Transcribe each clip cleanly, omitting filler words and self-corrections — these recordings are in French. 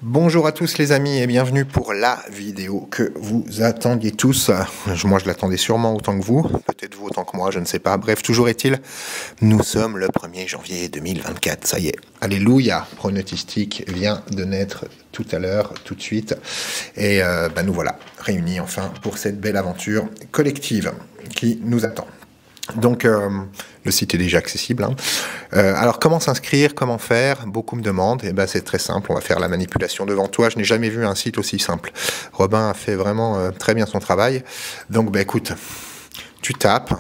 Bonjour à tous les amis et bienvenue pour la vidéo que vous attendiez tous. Moi je l'attendais sûrement autant que vous, peut-être vous autant que moi, je ne sais pas. Bref, toujours est-il, nous sommes le 1er janvier 2024, ça y est. Alléluia, Pronotistique vient de naître tout à l'heure, tout de suite. Et nous voilà, réunis enfin pour cette belle aventure collective qui nous attend. Donc le site est déjà accessible. Alors comment s'inscrire, comment faire? Beaucoup me demandent. Et c'est très simple. On va faire la manipulation devant toi. Je n'ai jamais vu un site aussi simple. Robin a fait vraiment très bien son travail. Donc écoute, tu tapes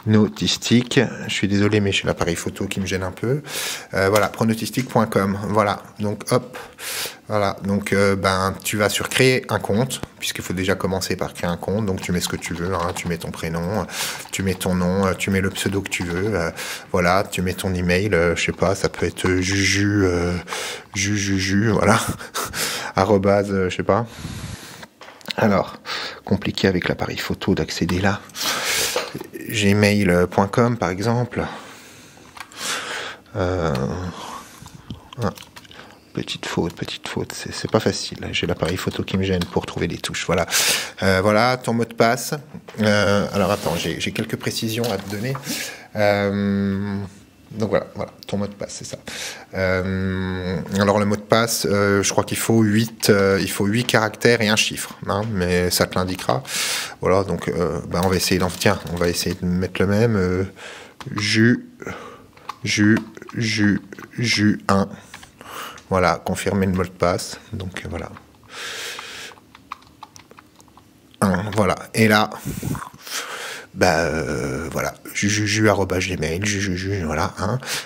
Pronotistique. Je suis désolé, mais j'ai l'appareil photo qui me gêne un peu. Voilà, pronotistique.com. Voilà. Donc hop. Voilà, donc tu vas sur créer un compte, puisqu'il faut déjà commencer par créer un compte, donc tu mets ce que tu veux, tu mets ton prénom, tu mets ton nom, tu mets le pseudo que tu veux, voilà, tu mets ton email, je sais pas, ça peut être juju, voilà, arrobase, je sais pas. Alors, compliqué avec l'appareil photo d'accéder là, gmail.com par exemple. Petite faute, c'est pas facile. J'ai l'appareil photo qui me gêne pour trouver les touches. Voilà, voilà ton mot de passe. Alors attends, j'ai quelques précisions à te donner. Donc voilà, ton mot de passe, c'est ça. Alors le mot de passe, je crois qu'il faut 8 caractères et un chiffre, mais ça te l'indiquera. Voilà, donc on va essayer on va essayer de mettre le même. Ju 1. Voilà, confirmer le mot de passe. Donc voilà. Voilà. Et là, voilà, juju@gmail, voilà.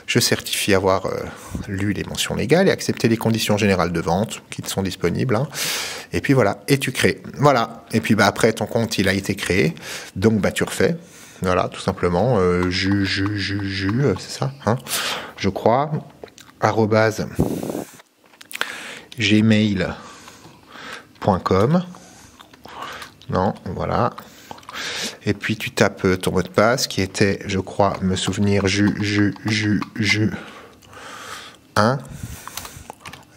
Je certifie avoir lu les mentions légales et accepté les conditions générales de vente qui sont disponibles. Et puis voilà, et tu crées. Voilà. Et puis après, ton compte, il a été créé. Donc tu refais. Voilà, tout simplement. C'est ça, je crois. @gmail.com. Non, voilà. Et puis tu tapes ton mot de passe qui était, je crois, me souvenir, ju 1.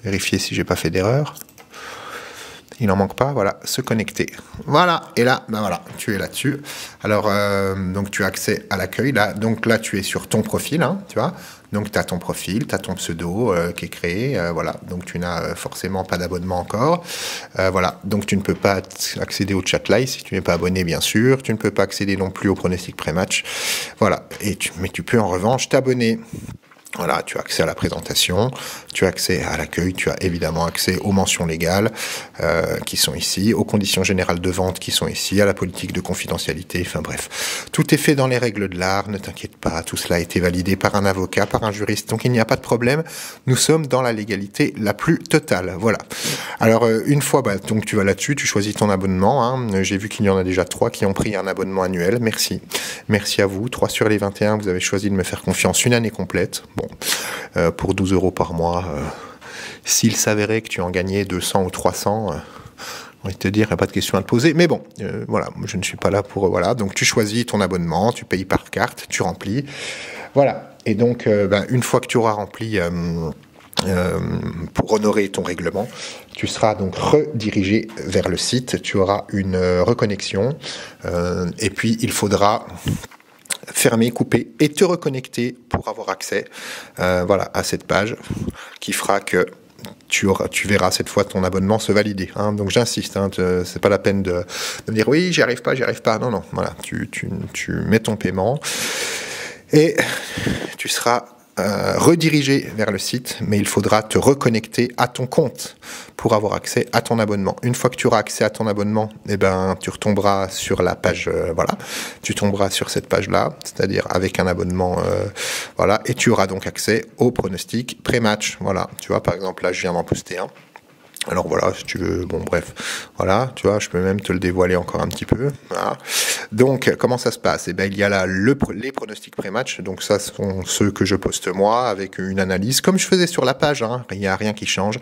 Vérifier si j'ai pas fait d'erreur. Il n'en manque pas, voilà, se connecter. Voilà, et là, voilà, tu es là-dessus. Alors, donc tu as accès à l'accueil, là. Donc là, tu es sur ton profil, tu vois. Donc tu as ton profil, tu as ton pseudo qui est créé, voilà. Donc tu n'as forcément pas d'abonnement encore. Voilà, donc tu ne peux pas accéder au chat live si tu n'es pas abonné, bien sûr. Tu ne peux pas accéder non plus au pronostic pré-match. Voilà, mais tu peux en revanche t'abonner. Voilà, tu as accès à la présentation, tu as accès à l'accueil, tu as évidemment accès aux mentions légales qui sont ici, aux conditions générales de vente qui sont ici, à la politique de confidentialité, enfin bref. Tout est fait dans les règles de l'art, ne t'inquiète pas, tout cela a été validé par un avocat, par un juriste, donc il n'y a pas de problème, nous sommes dans la légalité la plus totale, voilà. Alors une fois, donc tu vas là-dessus, tu choisis ton abonnement, j'ai vu qu'il y en a déjà 3 qui ont pris un abonnement annuel, merci à vous, 3 sur les 21, vous avez choisi de me faire confiance une année complète, bon. Pour 12 € par mois, s'il s'avérait que tu en gagnais 200 ou 300, on va te dire, il n'y a pas de question à te poser. Mais bon, voilà, je ne suis pas là pour... voilà, donc tu choisis ton abonnement, tu payes par carte, tu remplis. Voilà, et donc une fois que tu auras rempli... pour honorer ton règlement, tu seras donc redirigé vers le site, tu auras une reconnexion, et puis il faudra... fermer, couper et te reconnecter pour avoir accès voilà, à cette page qui fera que tu verras cette fois ton abonnement se valider. Donc j'insiste, c'est pas la peine de me dire oui, j'y arrive pas. Non, voilà, tu mets ton paiement et tu seras redirigé vers le site, mais il faudra te reconnecter à ton compte pour avoir accès à ton abonnement. Une fois que tu auras accès à ton abonnement, tu retomberas sur la page, voilà, tu tomberas sur cette page-là, c'est-à-dire avec un abonnement, voilà, et tu auras donc accès au pronostic pré-match, voilà. Tu vois, par exemple, là, je viens d'en poster un. Alors voilà, si tu veux, bon bref, voilà, tu vois, je peux même te le dévoiler encore un petit peu. Voilà. Donc, comment ça se passe? Il y a là les pronostics pré-match, donc ça sont ceux que je poste moi, avec une analyse, comme je faisais sur la page, il n'y a rien qui change.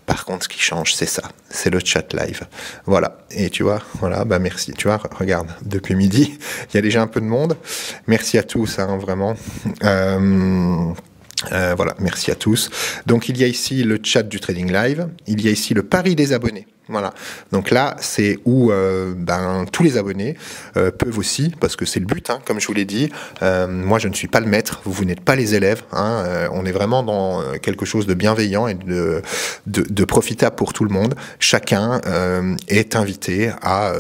Par contre, ce qui change, c'est ça, c'est le chat live. Voilà, et tu vois, voilà, merci, tu vois, regarde, depuis midi, il y a déjà un peu de monde. Merci à tous, vraiment. Voilà, merci à tous. Donc il y a ici le chat du Trading Live, il y a ici le pari des abonnés. Voilà. Donc là, c'est où tous les abonnés peuvent aussi, parce que c'est le but, hein, comme je vous l'ai dit. Moi, je ne suis pas le maître, vous n'êtes pas les élèves. Hein, on est vraiment dans quelque chose de bienveillant et de profitable pour tout le monde. Chacun est invité à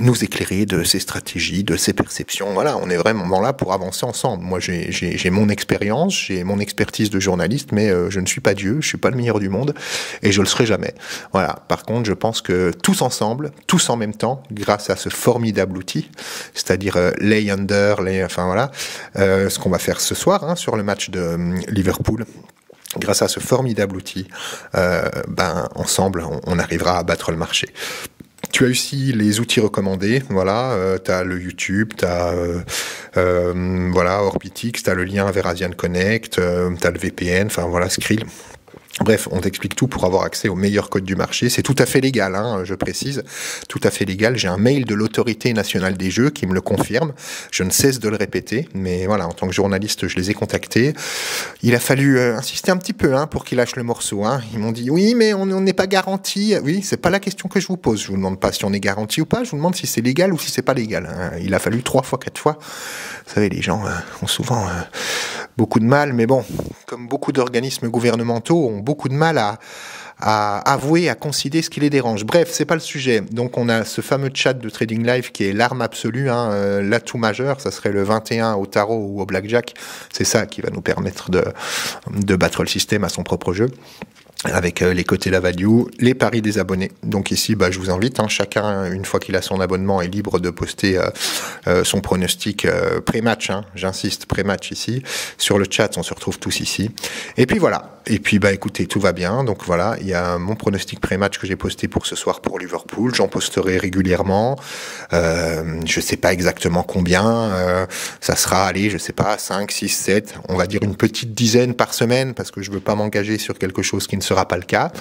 nous éclairer de ses stratégies, de ses perceptions. Voilà, on est vraiment là pour avancer ensemble. Moi, j'ai mon expérience, j'ai mon expertise de journaliste, mais je ne suis pas Dieu, je suis pas le meilleur du monde et je le serai jamais. Voilà. Par contre, je pense que tous ensemble, tous en même temps, grâce à ce formidable outil, c'est-à-dire lay under, ce qu'on va faire ce soir hein, sur le match de Liverpool. Grâce à ce formidable outil, ensemble, on arrivera à battre le marché. Tu as aussi les outils recommandés, voilà, tu as le YouTube, tu as Orbitix, tu as le lien vers Asian Connect, tu as le VPN, enfin voilà, Skrill. Bref, on t'explique tout pour avoir accès aux meilleurs codes du marché. C'est tout à fait légal, hein, je précise. Tout à fait légal. J'ai un mail de l'Autorité nationale des jeux qui me le confirme. Je ne cesse de le répéter. Mais voilà, en tant que journaliste, je les ai contactés. Il a fallu insister un petit peu hein, pour qu'ils lâchent le morceau. Hein. Ils m'ont dit, oui, mais on n'est pas garanti. Oui, c'est pas la question que je vous pose. Je vous demande pas si on est garanti ou pas. Je vous demande si c'est légal ou si c'est pas légal. Hein. Il a fallu 3 fois, 4 fois. Vous savez, les gens ont souvent beaucoup de mal. Mais bon, comme beaucoup d'organismes gouvernementaux ont beaucoup de mal à avouer, à concéder ce qui les dérange. Bref, c'est pas le sujet. Donc on a ce fameux chat de Trading Live qui est l'arme absolue, hein, l'atout majeur, ça serait le 21 au tarot ou au blackjack. C'est ça qui va nous permettre de battre le système à son propre jeu. Avec les côtés la value, les paris des abonnés. Donc ici, je vous invite, hein, chacun, une fois qu'il a son abonnement, est libre de poster son pronostic pré-match, hein, j'insiste, pré-match ici. Sur le chat, on se retrouve tous ici. Et puis voilà. Et puis, écoutez, tout va bien. Donc voilà, il y a mon pronostic pré-match que j'ai posté pour ce soir pour Liverpool. J'en posterai régulièrement. Je sais pas exactement combien. Ça sera, allez, je sais pas, 5, 6, 7. On va dire une petite dizaine par semaine parce que je veux pas m'engager sur quelque chose qui ne sera pas le cas.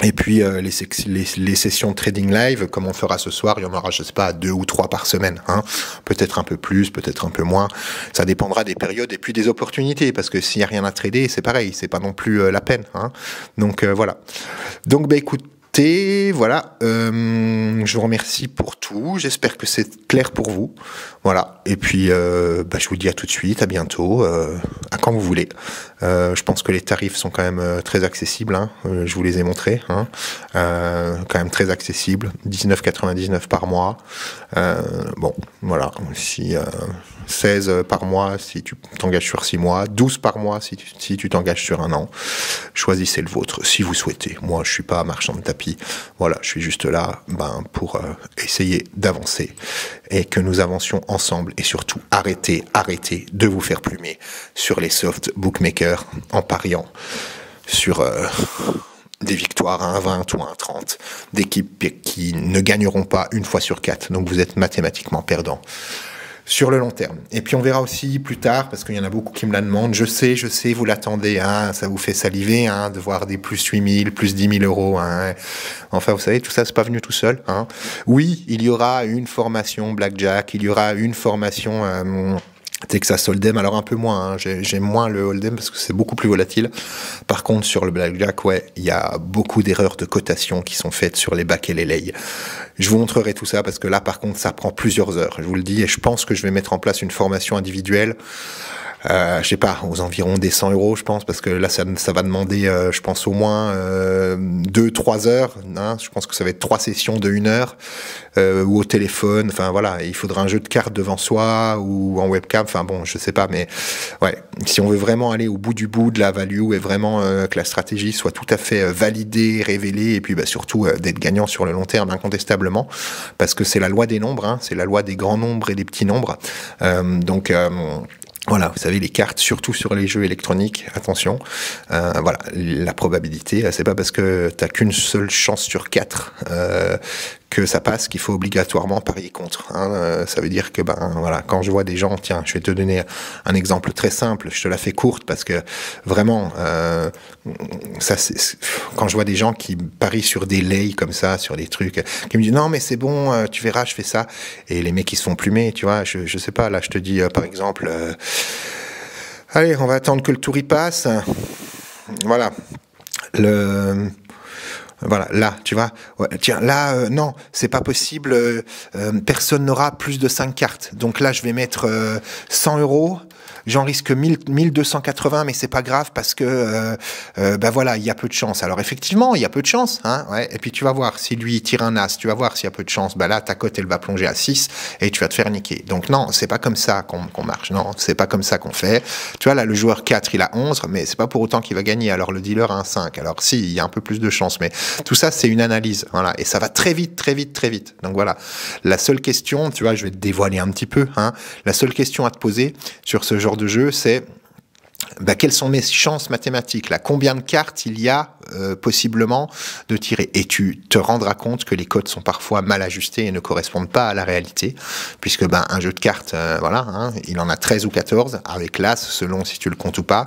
Et puis les sessions de trading live, comme on fera ce soir, il y en aura, je sais pas, 2 ou 3 par semaine. Hein. Peut-être un peu plus, peut-être un peu moins. Ça dépendra des périodes et puis des opportunités, parce que s'il n'y a rien à trader, c'est pareil, c'est pas non plus la peine. Hein. Donc voilà. Donc écoutez, voilà. Je vous remercie pour tout. J'espère que c'est clair pour vous. Voilà. Et puis je vous dis à tout de suite, à bientôt, à quand vous voulez. Je pense que les tarifs sont quand même très accessibles. Hein. Je vous les ai montrés. Hein. Quand même très accessibles. 19,99 par mois. Bon, voilà. Si 16 par mois si tu t'engages sur 6 mois. 12 par mois si tu t'engages sur 1 an. Choisissez le vôtre si vous souhaitez. Moi, je suis pas marchand de tapis. Voilà, je suis juste là pour essayer d'avancer et que nous avancions ensemble et surtout arrêtez de vous faire plumer sur les soft bookmakers en pariant sur des victoires à 1,20 ou à 1,30 d'équipes qui ne gagneront pas une fois sur 4. Donc vous êtes mathématiquement perdant sur le long terme. Et puis on verra aussi plus tard, parce qu'il y en a beaucoup qui me la demandent, je sais, vous l'attendez, hein, ça vous fait saliver, hein, de voir des plus 8 000, plus 10 000 euros. Hein. Enfin, vous savez, tout ça, c'est pas venu tout seul. Hein. Oui, il y aura une formation blackjack, il y aura une formation Texas Hold'em, alors un peu moins, hein. J'aime moins le Hold'em parce que c'est beaucoup plus volatile. Par contre, sur le blackjack, ouais, il y a beaucoup d'erreurs de cotation qui sont faites sur les backs et les lays. Je vous montrerai tout ça parce que là, par contre, ça prend plusieurs heures. Je vous le dis, et je pense que je vais mettre en place une formation individuelle. Je sais pas, aux environs des 100 euros, je pense, parce que là, ça va demander, je pense, au moins 2-3 heures. Hein, je pense que ça va être 3 sessions de 1 heure, ou au téléphone. Enfin, voilà, il faudra un jeu de cartes devant soi ou en webcam. Enfin, bon, je sais pas, mais ouais, si on veut vraiment aller au bout du bout de la value et vraiment que la stratégie soit tout à fait validée, révélée, et puis surtout d'être gagnant sur le long terme, incontestablement, parce que c'est la loi des nombres, hein, c'est la loi des grands nombres et des petits nombres. Voilà, vous savez, les cartes, surtout sur les jeux électroniques, attention, voilà, la probabilité, c'est pas parce que t'as qu'une seule chance sur 4 que ça passe qu'il faut obligatoirement parier contre. Hein. Ça veut dire que, voilà, quand je vois des gens, tiens, je vais te donner un exemple très simple, je te la fais courte parce que vraiment, quand je vois des gens qui parient sur des lays comme ça, sur des trucs, qui me disent non mais c'est bon, tu verras, je fais ça, et les mecs qui se font plumer, tu vois, je sais pas, là je te dis par exemple. Allez, on va attendre que le tour y passe. Voilà. Voilà, là, tu vois. Ouais, tiens, là, non, c'est pas possible. Personne n'aura plus de 5 cartes. Donc là, je vais mettre 100 euros. J'en risque 1280, mais c'est pas grave parce que, ben voilà, il y a peu de chance. Alors effectivement, il y a peu de chance, hein, ouais. Et puis tu vas voir, si lui tire un as, tu vas voir s'il y a peu de chance. Ben là, ta cote, elle va plonger à 6 et tu vas te faire niquer. Donc non, c'est pas comme ça qu'on marche. Non, c'est pas comme ça qu'on fait. Tu vois, là, le joueur 4, il a 11, mais c'est pas pour autant qu'il va gagner. Alors le dealer a un 5. Alors si, il y a un peu plus de chance, mais tout ça, c'est une analyse. Voilà. Et ça va très vite, très vite, très vite. Donc voilà. La seule question, tu vois, je vais te dévoiler un petit peu, hein. La seule question à te poser sur ce genre de jeu, c'est quelles sont mes chances mathématiques là, combien de cartes il y a possiblement de tirer, et tu te rendras compte que les codes sont parfois mal ajustés et ne correspondent pas à la réalité, puisque un jeu de cartes, voilà, hein, il en a 13 ou 14 avec l'as, selon si tu le comptes ou pas.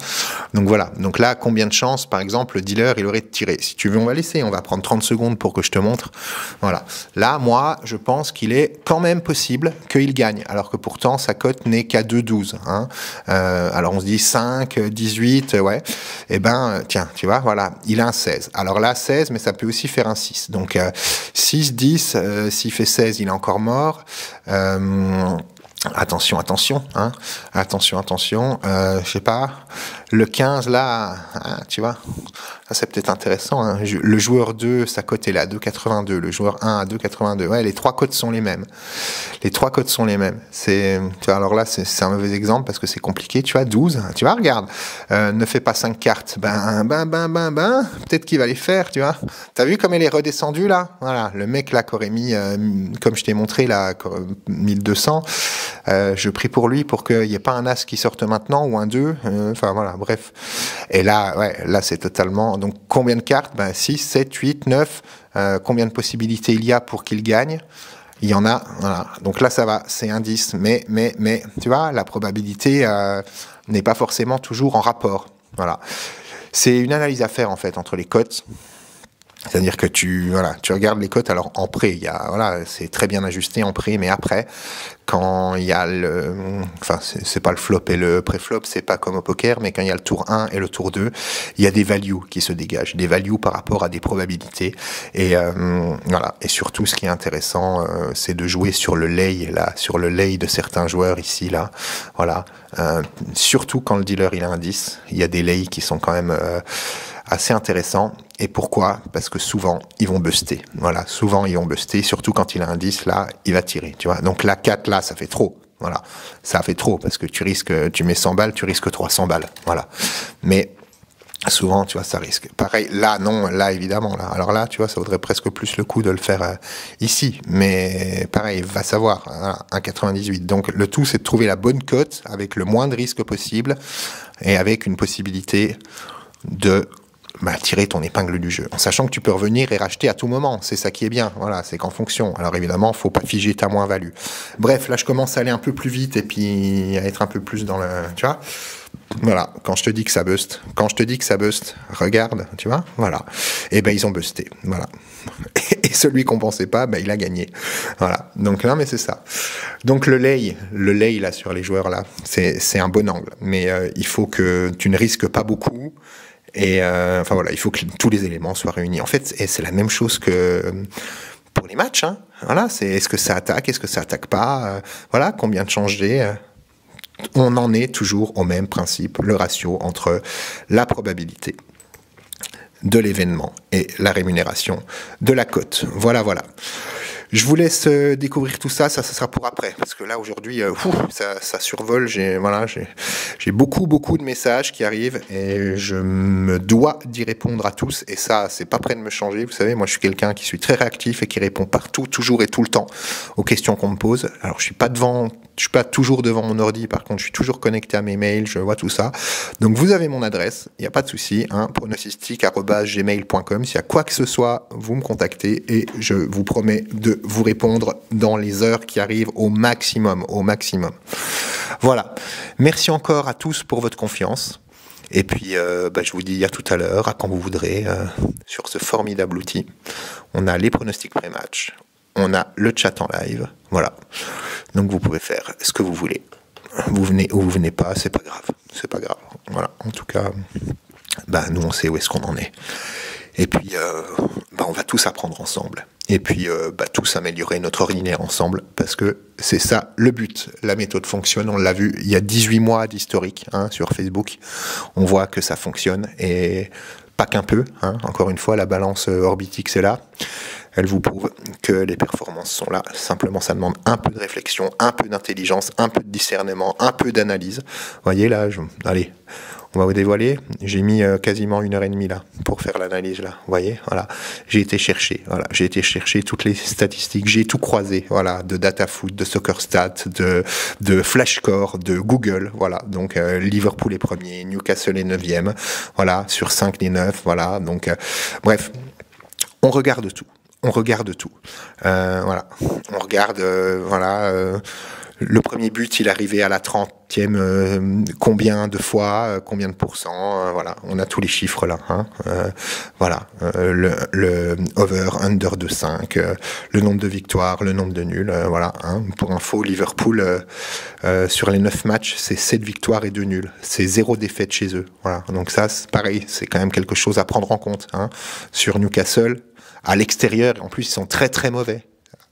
Donc voilà, donc là, combien de chances, par exemple, le dealer, il aurait tiré. Si tu veux, on va laisser, on va prendre 30 secondes pour que je te montre. Voilà, là, moi, je pense qu'il est quand même possible qu'il gagne, alors que pourtant, sa cote n'est qu'à 2,12, hein. Alors on se dit 5, 18, ouais, et tiens, tu vois, voilà, il a un 16. Alors là, 16, mais ça peut aussi faire un 6. Donc 6, 10, s'il fait 16, il est encore mort. Attention, hein. Attention, je sais pas. Le 15, là, hein, tu vois, ça c'est peut-être intéressant, hein. Le joueur 2, sa cote est là, 2,82. Le joueur 1 à 2,82. Ouais, les trois cotes sont les mêmes. Tu vois, alors là, c'est un mauvais exemple parce que c'est compliqué, tu vois, 12. Tu vois, regarde, ne fais pas 5 cartes. Peut-être qu'il va les faire, tu vois. T'as vu comme elle est redescendue, là? Voilà, le mec, là, qui aurait mis, comme je t'ai montré, là, 1200, je prie pour lui pour qu'il n'y ait pas un as qui sorte maintenant ou un 2. Enfin, voilà, bref. Et là, ouais, là, c'est totalement... Donc, combien de cartes? 6, 7, 8, 9. Combien de possibilités il y a pour qu'il gagne? Il y en a, voilà. Donc là, ça va, c'est un 10. Mais, tu vois, la probabilité n'est pas forcément toujours en rapport. Voilà. C'est une analyse à faire, en fait, entre les cotes. C'est-à-dire que tu regardes les cotes. Alors en pré, c'est très bien ajusté en pré, mais après, quand il y a c'est pas le flop et le pré-flop, c'est pas comme au poker, mais quand il y a le tour 1 et le tour 2, il y a des values qui se dégagent, des values par rapport à des probabilités. Et voilà. Et surtout, ce qui est intéressant, c'est de jouer sur le lay, là, sur le lay de certains joueurs ici, là. Voilà. Surtout quand le dealer il a un 10, il y a des lays qui sont quand même assez intéressants. Et pourquoi? Parce que souvent, ils vont buster. Voilà, souvent, ils vont buster. Surtout quand il a un 10, là, il va tirer, tu vois. Donc, la 4, là, ça fait trop. Voilà. Ça fait trop parce que tu mets 100 balles, tu risques 300 balles. Voilà. Mais souvent, tu vois, ça risque. Pareil, là, non, là, évidemment. Là. Alors là, tu vois, ça vaudrait presque plus le coup de le faire ici. Mais pareil, va savoir. Voilà, 1,98. Donc, le tout, c'est de trouver la bonne cote avec le moins de risque possible et avec une possibilité de tirer ton épingle du jeu, en sachant que tu peux revenir et racheter à tout moment. C'est ça qui est bien. Voilà, c'est qu'en fonction. Alors évidemment, faut pas figer ta moins-value. Bref, là, je commence à aller un peu plus vite et puis à être un peu plus dans le... Tu vois ? Voilà, quand je te dis que ça buste, regarde, tu vois, voilà. Et ils ont busté, voilà. Et celui qu'on pensait pas, il a gagné. Voilà. Donc non, mais c'est ça. Donc le lay là sur les joueurs là, c'est un bon angle, mais il faut que tu ne risques pas beaucoup. Et voilà, il faut que tous les éléments soient réunis. En fait, c'est la même chose que pour les matchs, hein. Voilà, est-ce que ça attaque, est-ce que ça attaque pas, voilà, combien de changer. On en est toujours au même principe, le ratio entre la probabilité de l'événement et la rémunération de la cote. Voilà. Je vous laisse découvrir tout ça, ça sera pour après, parce que là aujourd'hui, ça survole, j'ai beaucoup de messages qui arrivent et je me dois d'y répondre à tous, et ça, c'est pas prêt de me changer. Vous savez, moi je suis quelqu'un qui suis très réactif et qui répond partout, toujours et tout le temps aux questions qu'on me pose. Alors je suis pas toujours devant mon ordi, par contre je suis toujours connecté à mes mails, je vois tout ça. Donc vous avez mon adresse, il n'y a pas de souci, hein, pronostic@gmail.com. S'il y a quoi que ce soit, vous me contactez et je vous promets de vous répondre dans les heures qui arrivent au maximum. Voilà. Merci encore à tous pour votre confiance. Et puis, je vous dis à tout à l'heure, à quand vous voudrez, sur ce formidable outil. On a les pronostics pré-match, on a le chat en live, voilà. Donc vous pouvez faire ce que vous voulez. vous venez ou vous venez pas, c'est pas grave. C'est pas grave. Voilà. En tout cas, nous, on sait où est-ce qu'on en est. Et puis, on va tous apprendre ensemble. Et puis, tous améliorer notre ordinaire ensemble, parce que c'est ça le but. La méthode fonctionne, on l'a vu, il y a 18 mois d'historique sur Facebook. On voit que ça fonctionne, et pas qu'un peu. Encore une fois, la balance Orbitix est là. Elle vous prouve que les performances sont là. Simplement, ça demande un peu de réflexion, un peu d'intelligence, un peu de discernement, un peu d'analyse. Vous voyez là, allez, on va vous dévoiler. J'ai mis quasiment 1h30 là pour faire l'analyse là. Vous voyez, voilà. J'ai été chercher toutes les statistiques. J'ai tout croisé, voilà, de DataFoot, de SoccerStat, de FlashScore, de Google, voilà. Donc Liverpool est premier, Newcastle est 9e, voilà, sur 5 des 9, voilà. Donc bref, on regarde tout. On regarde tout. Voilà. On regarde, le premier but, il est arrivé à la 30e, combien de fois, combien de pourcents, voilà. On a tous les chiffres là. Voilà. Le over, under de 5, le nombre de victoires, le nombre de nuls, voilà. Pour info, Liverpool, sur les 9 matchs, c'est 7 victoires et 2 nuls. C'est 0 défaite chez eux. Voilà. Donc ça, c'est pareil, c'est quand même quelque chose à prendre en compte. Sur Newcastle, à l'extérieur, en plus, ils sont très très mauvais.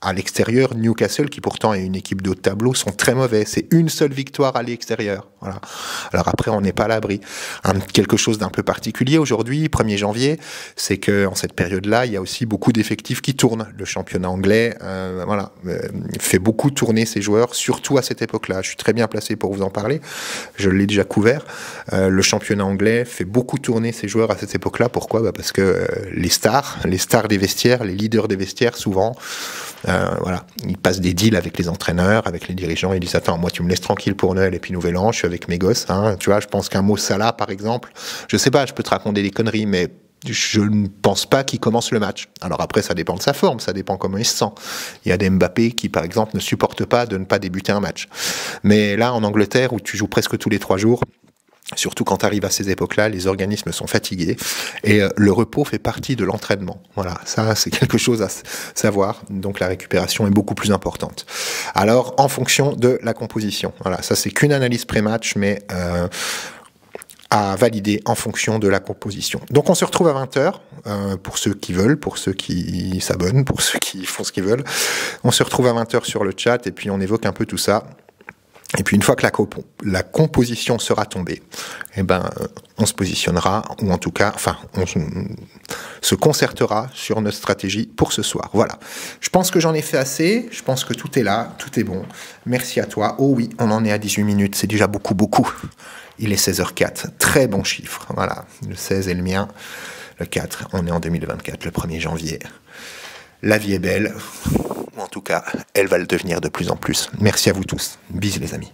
À l'extérieur, Newcastle, qui pourtant est une équipe de haut de tableau, sont très mauvais. C'est une seule victoire à l'extérieur. Voilà. Alors après, on n'est pas à l'abri. Quelque chose d'un peu particulier aujourd'hui, 1er janvier, c'est que en cette période-là, il y a aussi beaucoup d'effectifs qui tournent. Le championnat anglais, fait beaucoup tourner ses joueurs, surtout à cette époque-là. Je suis très bien placé pour vous en parler. Je l'ai déjà couvert. Le championnat anglais fait beaucoup tourner ses joueurs à cette époque-là. Pourquoi ? Parce que les stars des vestiaires, les leaders des vestiaires, souvent, ils passent des deals avec les entraîneurs, avec les dirigeants. Ils disent attends, moi tu me laisses tranquille pour Noël et puis Nouvel An, je suis avec mes gosses. Tu vois, je pense qu'un Mo Salah par exemple, je sais pas, je peux te raconter des conneries, mais je ne pense pas qu'il commence le match. Alors après, ça dépend de sa forme, ça dépend comment il se sent. Il y a des Mbappé qui, par exemple, ne supportent pas de ne pas débuter un match. Mais là, en Angleterre, où tu joues presque tous les 3 jours, surtout quand tu arrives à ces époques-là, les organismes sont fatigués et le repos fait partie de l'entraînement. Voilà, ça c'est quelque chose à savoir. Donc la récupération est beaucoup plus importante. Alors en fonction de la composition, voilà, ça c'est qu'une analyse pré-match, mais à valider en fonction de la composition. Donc on se retrouve à 20h, pour ceux qui veulent, pour ceux qui s'abonnent, pour ceux qui font ce qu'ils veulent. On se retrouve à 20h sur le chat et puis on évoque un peu tout ça. Et puis une fois que la composition sera tombée, on se positionnera, ou en tout cas, on se concertera sur notre stratégie pour ce soir. Voilà. Je pense que j'en ai fait assez. Je pense que tout est là, tout est bon. Merci à toi. Oh oui, on en est à 18 minutes. C'est déjà beaucoup, beaucoup. Il est 16h04. Très bon chiffre. Voilà. Le 16 est le mien. Le 4, on est en 2024, le 1er janvier. La vie est belle. En tout cas, elle va le devenir de plus en plus. Merci à vous tous. Bisous les amis.